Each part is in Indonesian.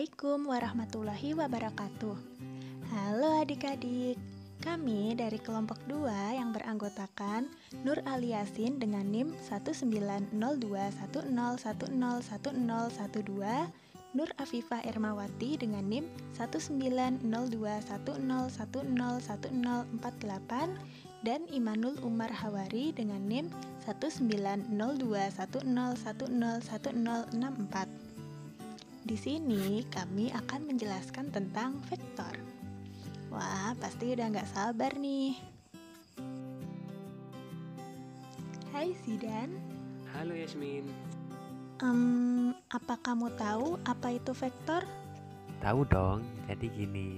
Assalamualaikum warahmatullahi wabarakatuh. Halo adik-adik, kami dari kelompok 2 yang beranggotakan Nur Aliasin dengan NIM 1902101010112, Nur Afifah Ermawati dengan NIM 1902101011048, dan Imanul Umar Hawari dengan NIM 1902101011064. Di sini kami akan menjelaskan tentang vektor. Wah, pasti udah nggak sabar nih. Hai Zidan. Halo Yasmin. Apa kamu tahu apa itu vektor? Tahu dong, jadi gini.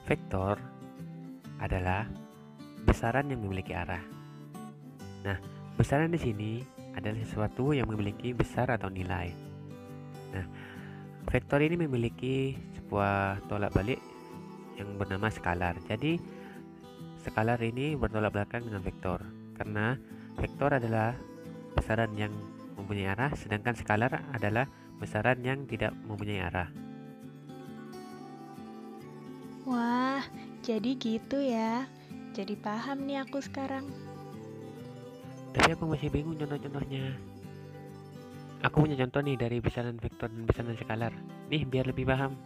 Vektor adalah besaran yang memiliki arah. Nah, besaran di sini adalah sesuatu yang memiliki besar atau nilai. Nah, vektor ini memiliki sebuah tolak balik yang bernama skalar. Jadi, skalar ini bertolak belakang dengan vektor karena vektor adalah besaran yang mempunyai arah, sedangkan skalar adalah besaran yang tidak mempunyai arah. Wah, jadi gitu ya. Jadi paham nih aku sekarang. Tapi aku masih bingung contoh-contohnya. Aku punya contoh nih dari besaran vektor dan besaran skalar. Nih biar lebih paham.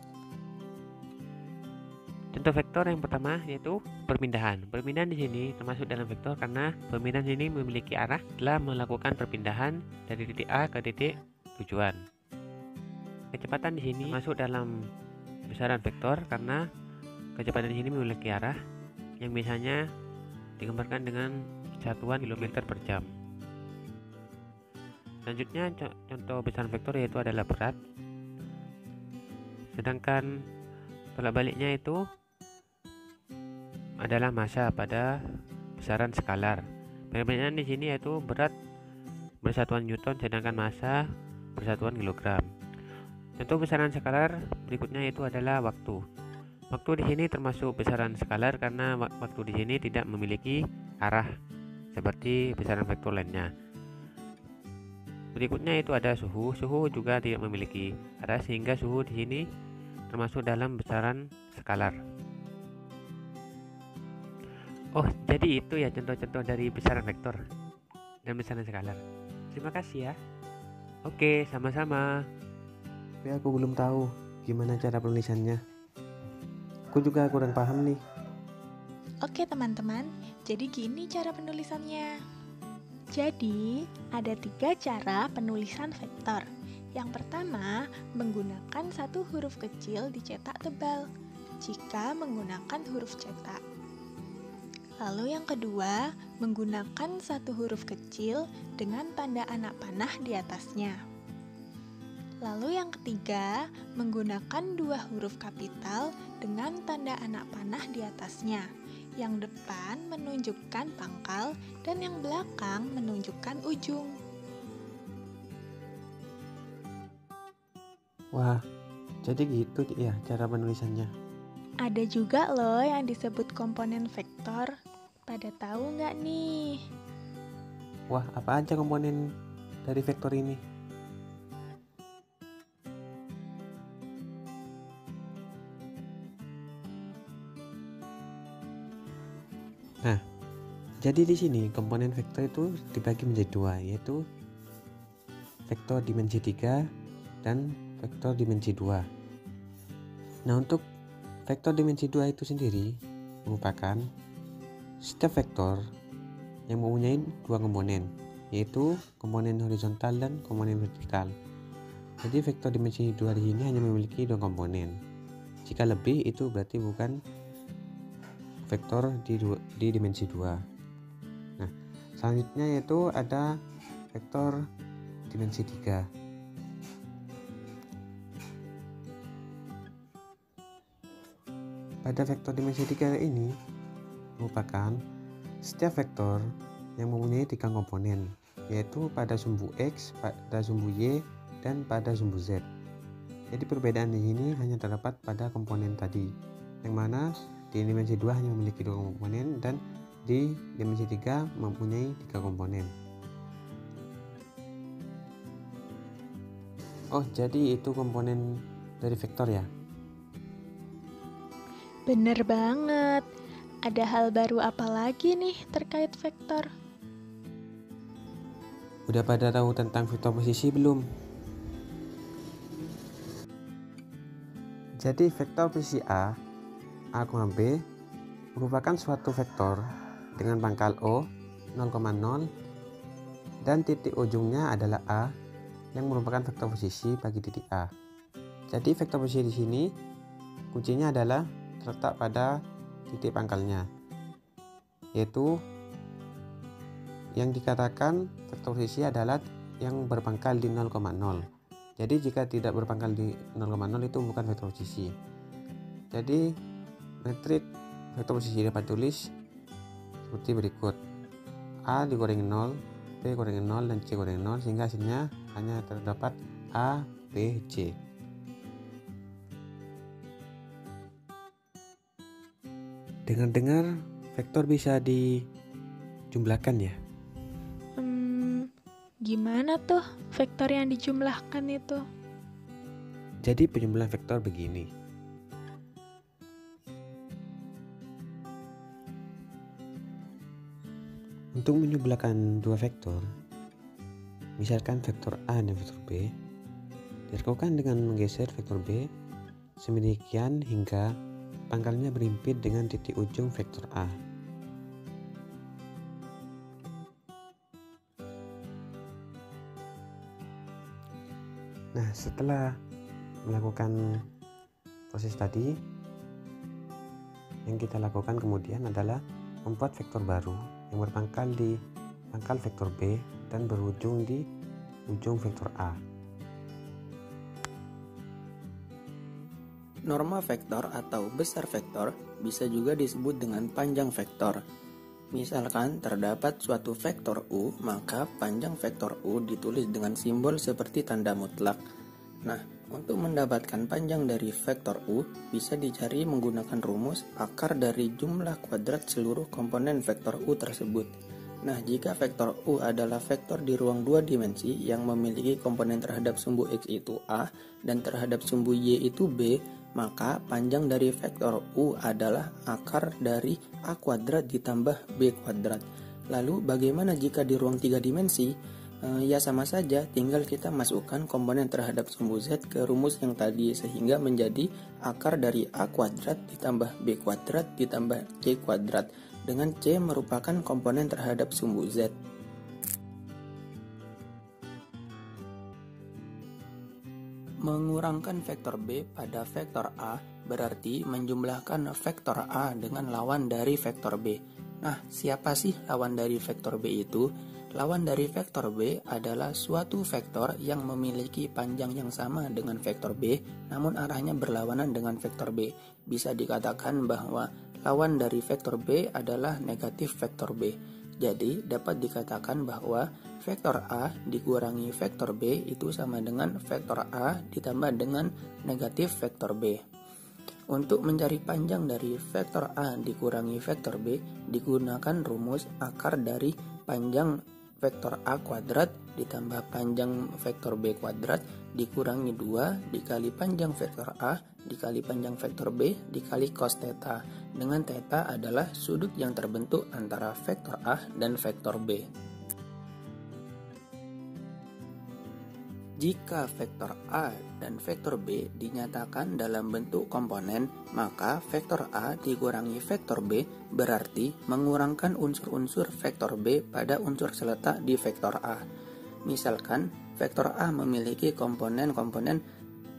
Contoh vektor yang pertama yaitu perpindahan. Perpindahan di sini termasuk dalam vektor karena perpindahan ini memiliki arah setelah melakukan perpindahan dari titik A ke titik tujuan. Kecepatan di sini masuk dalam besaran vektor karena kecepatan di sini memiliki arah yang biasanya digambarkan dengan satuan kilometer per jam. Selanjutnya contoh besaran vektor yaitu adalah berat. Sedangkan tolak baliknya itu adalah massa pada besaran skalar. Perbedaan di sini yaitu berat bersatuan Newton sedangkan massa bersatuan kilogram. Contoh besaran skalar berikutnya yaitu adalah waktu. Waktu di sini termasuk besaran skalar karena waktu di sini tidak memiliki arah seperti besaran vektor lainnya. Berikutnya itu ada suhu. Suhu juga tidak memiliki arah sehingga suhu di sini termasuk dalam besaran skalar. Oh, jadi itu ya contoh-contoh dari besaran vektor dan besaran skalar. Terima kasih ya. Oke, sama-sama. Tapi aku belum tahu gimana cara penulisannya. Aku juga kurang paham nih. Oke teman-teman, jadi gini cara penulisannya. Jadi, ada 3 cara penulisan vektor. Yang pertama, menggunakan satu huruf kecil dicetak tebal, jika menggunakan huruf cetak. Lalu yang kedua, menggunakan satu huruf kecil dengan tanda anak panah di atasnya. Lalu yang ketiga, menggunakan 2 huruf kapital dengan tanda anak panah di atasnya. Yang depan menunjukkan pangkal dan yang belakang menunjukkan ujung. Wah, jadi gitu ya cara penulisannya. Ada juga loh yang disebut komponen vektor. Pada tahu nggak nih? Wah, apa aja komponen dari vektor ini? Nah, jadi di sini komponen vektor itu dibagi menjadi 2, yaitu vektor dimensi 3 dan vektor dimensi 2. Nah, untuk vektor dimensi 2 itu sendiri merupakan setiap vektor yang mempunyai 2 komponen, yaitu komponen horizontal dan komponen vertikal. Jadi vektor dimensi 2 di sini hanya memiliki 2 komponen. Jika lebih itu berarti bukan vektor di dimensi 2. Nah, selanjutnya yaitu ada vektor dimensi 3. Pada vektor dimensi 3 ini merupakan setiap vektor yang mempunyai 3 komponen, yaitu pada sumbu X, pada sumbu Y, dan pada sumbu Z. Jadi perbedaan di sini hanya terdapat pada komponen tadi, yang mana di dimensi 2 hanya memiliki 2 komponen dan di dimensi 3 mempunyai 3 komponen. Oh, jadi itu komponen dari vektor ya? Bener banget. Ada hal baru apa lagi nih terkait vektor? Udah pada tahu tentang vektor posisi belum? Jadi vektor posisi A, B merupakan suatu vektor dengan pangkal O 0,0 dan titik ujungnya adalah A yang merupakan vektor posisi bagi titik A. Jadi vektor posisi di sini kuncinya adalah terletak pada titik pangkalnya, yaitu yang dikatakan vektor posisi adalah yang berpangkal di 0,0. Jadi jika tidak berpangkal di 0,0 itu bukan vektor posisi. Jadi metrik vektor posisi dapat tulis seperti berikut: A dikurangi 0, B kurangi 0, dan C kurangi 0, sehingga hasilnya hanya terdapat A, B, C. Dengar-dengar vektor bisa dijumlahkan ya? Gimana tuh vektor yang dijumlahkan itu? Jadi penjumlahan vektor begini. Untuk menjumlahkan dua vektor, misalkan vektor A dan vektor B, dilakukan dengan menggeser vektor B sedemikian hingga pangkalnya berhimpit dengan titik ujung vektor A. Nah, setelah melakukan proses tadi, yang kita lakukan kemudian adalah membuat vektor baru yang berpangkal di pangkal vektor B dan berujung di ujung vektor A. Norma vektor atau besar vektor bisa juga disebut dengan panjang vektor. Misalkan terdapat suatu vektor U, maka panjang vektor U ditulis dengan simbol seperti tanda mutlak. Nah, untuk mendapatkan panjang dari vektor U, bisa dicari menggunakan rumus akar dari jumlah kuadrat seluruh komponen vektor U tersebut. Nah, jika vektor U adalah vektor di ruang 2 dimensi yang memiliki komponen terhadap sumbu X itu A dan terhadap sumbu Y itu B, maka panjang dari vektor U adalah akar dari A kuadrat ditambah B kuadrat. Lalu bagaimana jika di ruang 3 dimensi? Ya sama saja, tinggal kita masukkan komponen terhadap sumbu Z ke rumus yang tadi, sehingga menjadi akar dari A kuadrat ditambah B kuadrat ditambah C kuadrat, dengan C merupakan komponen terhadap sumbu Z. Mengurangkan vektor B pada vektor A berarti menjumlahkan vektor A dengan lawan dari vektor B. Nah, siapa sih lawan dari vektor B itu? Lawan dari vektor B adalah suatu vektor yang memiliki panjang yang sama dengan vektor B, namun arahnya berlawanan dengan vektor B. Bisa dikatakan bahwa lawan dari vektor B adalah negatif vektor B. Jadi, dapat dikatakan bahwa vektor A dikurangi vektor B itu sama dengan vektor A ditambah dengan negatif vektor B. Untuk mencari panjang dari vektor A dikurangi vektor B, digunakan rumus akar dari panjang vektor A kuadrat ditambah panjang vektor B kuadrat dikurangi 2 dikali panjang vektor A dikali panjang vektor B dikali cos theta, dengan theta adalah sudut yang terbentuk antara vektor A dan vektor B. Jika vektor A dan vektor B dinyatakan dalam bentuk komponen, maka vektor A dikurangi vektor B berarti mengurangkan unsur-unsur vektor B pada unsur seletak di vektor A. Misalkan, vektor A memiliki komponen-komponen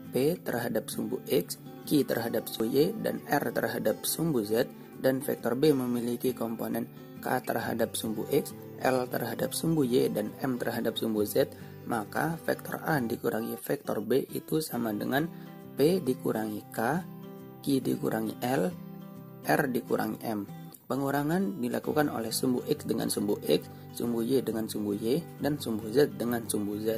P terhadap sumbu X, Q terhadap sumbu Y, dan R terhadap sumbu Z, dan vektor B memiliki komponen K terhadap sumbu X, L terhadap sumbu Y, dan M terhadap sumbu Z, maka vektor A dikurangi vektor B itu sama dengan P dikurangi K, Q dikurangi L, R dikurangi M. Pengurangan dilakukan oleh sumbu X dengan sumbu X, sumbu Y dengan sumbu Y, dan sumbu Z dengan sumbu Z.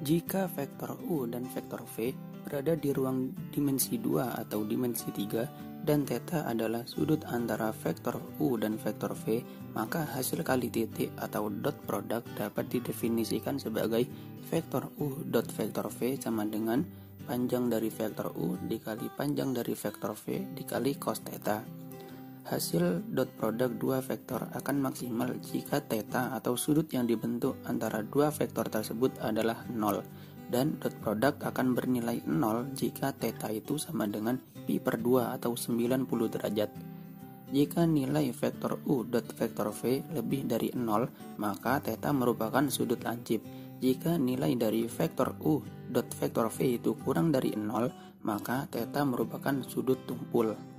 Jika vektor U dan vektor V berada di ruang dimensi 2 atau dimensi 3, dan theta adalah sudut antara vektor U dan vektor V, maka hasil kali titik atau dot product dapat didefinisikan sebagai vektor U dot vektor V sama dengan panjang dari vektor U dikali panjang dari vektor V dikali cos theta. Hasil dot product dua vektor akan maksimal jika theta atau sudut yang dibentuk antara dua vektor tersebut adalah 0, dan dot product akan bernilai 0 jika theta itu sama dengan pi per 2 atau 90 derajat. Jika nilai vektor U dot vektor V lebih dari 0, maka theta merupakan sudut lancip. Jika nilai dari vektor U dot vektor V itu kurang dari 0, maka theta merupakan sudut tumpul.